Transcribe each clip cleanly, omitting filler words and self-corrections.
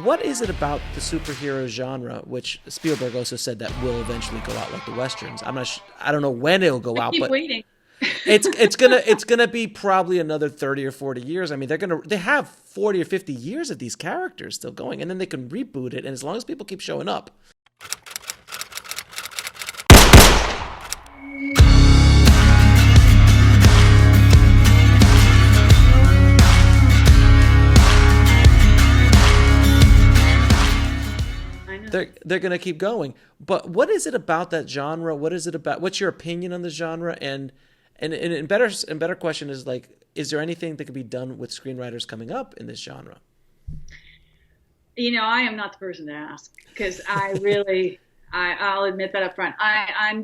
What is it about the superhero genre, which Spielberg also said that will eventually go out like the westerns? I don't know when it'll go out, Keep but waiting. it's gonna be probably another 30 or 40 years. I mean, they have 40 or 50 years of these characters still going, and then they can reboot it, and as long as people keep showing up. They're gonna keep going. But what is it about that genre? What is it about? What's your opinion on the genre? And better question is like, is there anything that could be done with screenwriters coming up in this genre? I am not the person to ask because I really, I'll admit that up front. I've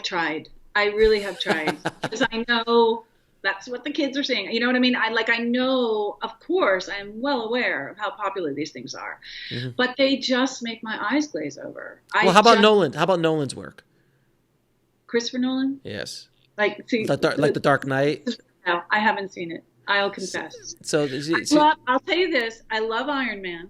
tried. I really have tried because I know that's what the kids are saying. You know what I mean? I know, of course, I am well aware of how popular these things are, but they just make my eyes glaze over. Well, how about Nolan? How about Nolan's work? Christopher Nolan? Yes. Like the Dark Knight? No, I haven't seen it. I'll confess. I'll tell you this. I love Iron Man.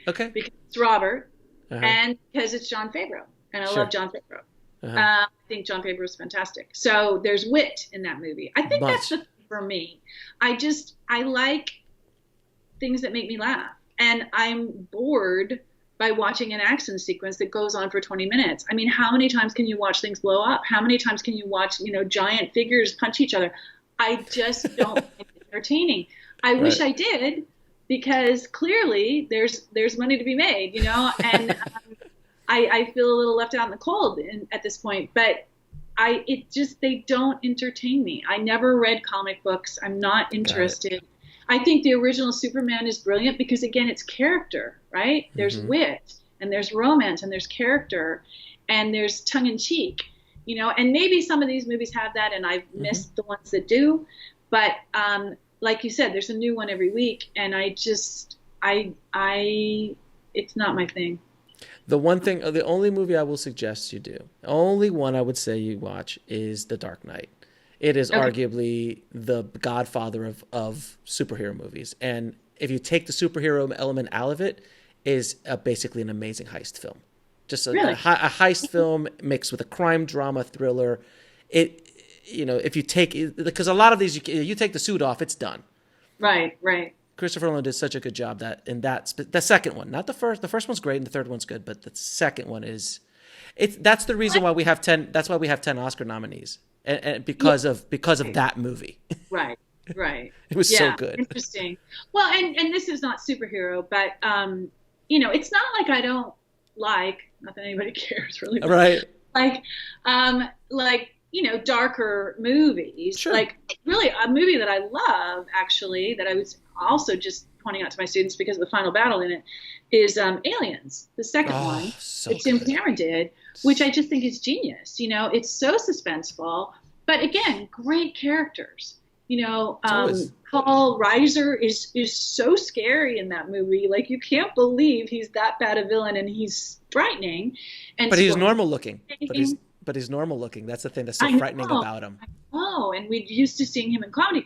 Okay. Because it's Robert and because it's Jon Favreau. And I love Jon Favreau. I think Jon Favreau is fantastic. So there's wit in that movie. I think that's the thing for me. I like things that make me laugh. And I'm bored by watching an action sequence that goes on for 20 minutes. I mean, how many times can you watch things blow up? How many times can you watch, giant figures punch each other? I just don't find it entertaining. I wish I did, because clearly there's money to be made, and I feel a little left out in the cold at this point, but they don't entertain me. I never read comic books. I'm not interested. I think the original Superman is brilliant because, again, it's character, right? There's wit, and there's romance, and there's character, and there's tongue-in-cheek, and maybe some of these movies have that, and I've missed the ones that do. But like you said, there's a new one every week, and it's not my thing. The only movie I will suggest you do, the only one I would say you watch is The Dark Knight. It is arguably the godfather of superhero movies. And if you take the superhero element out of it, is basically an amazing heist film. Just a heist film mixed with a crime drama thriller. If you take, because a lot of these, you take the suit off, it's done. Right. Christopher Nolan did such a good job the second one, not the first. The first one's great and the third one's good, but the second one that's the reason why we have 10. That's why we have 10 Oscar nominees. And because of that movie. Right. It was so good. Interesting. Well, and this is not superhero, but it's not like I don't not that anybody cares really. Right. Darker movies. Sure. Like really a movie that I love, actually, that I was also just pointing out to my students because of the final battle in it, is Aliens, the second one that Jim Cameron did, which I just think is genius. It's so suspenseful, but again, great characters. Paul Reiser is so scary in that movie. Like, you can't believe he's that bad a villain, and he's frightening. But he's normal looking. But he's normal looking. That's the thing that's so frightening about him. And we're used to seeing him in comedy.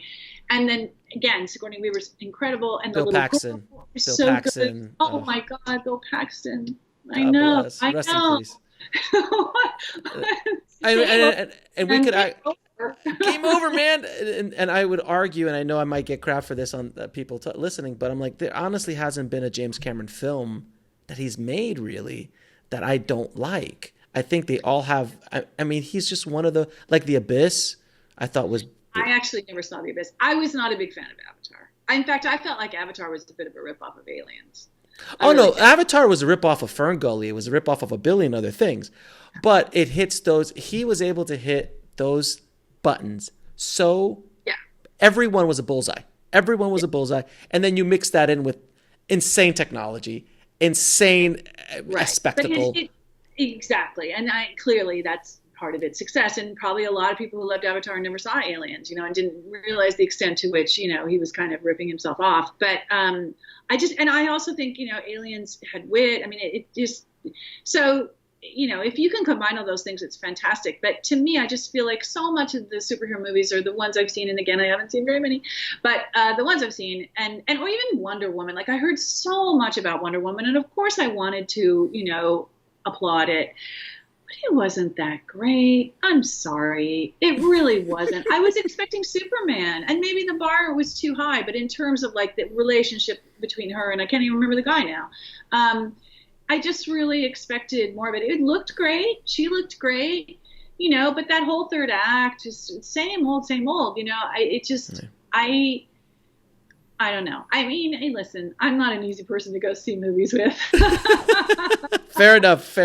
And then again, Sigourney Weaver's incredible, and Bill Paxton. Good. Oh my God, Bill Paxton! I know. Rest in peace. And we could. Game over, man. And I would argue, and I know I might get crap for this on people listening, but I'm like, there honestly hasn't been a James Cameron film that he's made really that I don't like. I think they all have. I mean, he's just one of the, like, The Abyss, I thought was. I actually never saw The Abyss. I was not a big fan of Avatar. In fact, I felt like Avatar was a bit of a ripoff of Aliens. Avatar was a ripoff of Ferngully. It was a ripoff of a billion other things. But it hits those. He was able to hit those buttons. So everyone was a bullseye. Everyone was a bullseye. And then you mix that in with insane technology, insane spectacle. Exactly. And clearly that's part of its success. And probably a lot of people who loved Avatar never saw Aliens, and didn't realize the extent to which, he was kind of ripping himself off. But I also think, Aliens had wit. I mean, if you can combine all those things, it's fantastic. But to me, I just feel like so much of the superhero movies, or the ones I've seen, and again, I haven't seen very many, but the ones I've seen, or even Wonder Woman, like I heard so much about Wonder Woman, and of course I wanted to, applaud it. But it wasn't that great. I'm sorry. It really wasn't. I was expecting Superman, and maybe the bar was too high, but in terms of like the relationship between her and I can't even remember the guy now. I just really expected more of it. It looked great. She looked great, but that whole third act is same old, same old. I don't know. I mean, hey, listen, I'm not an easy person to go see movies with. Fair enough.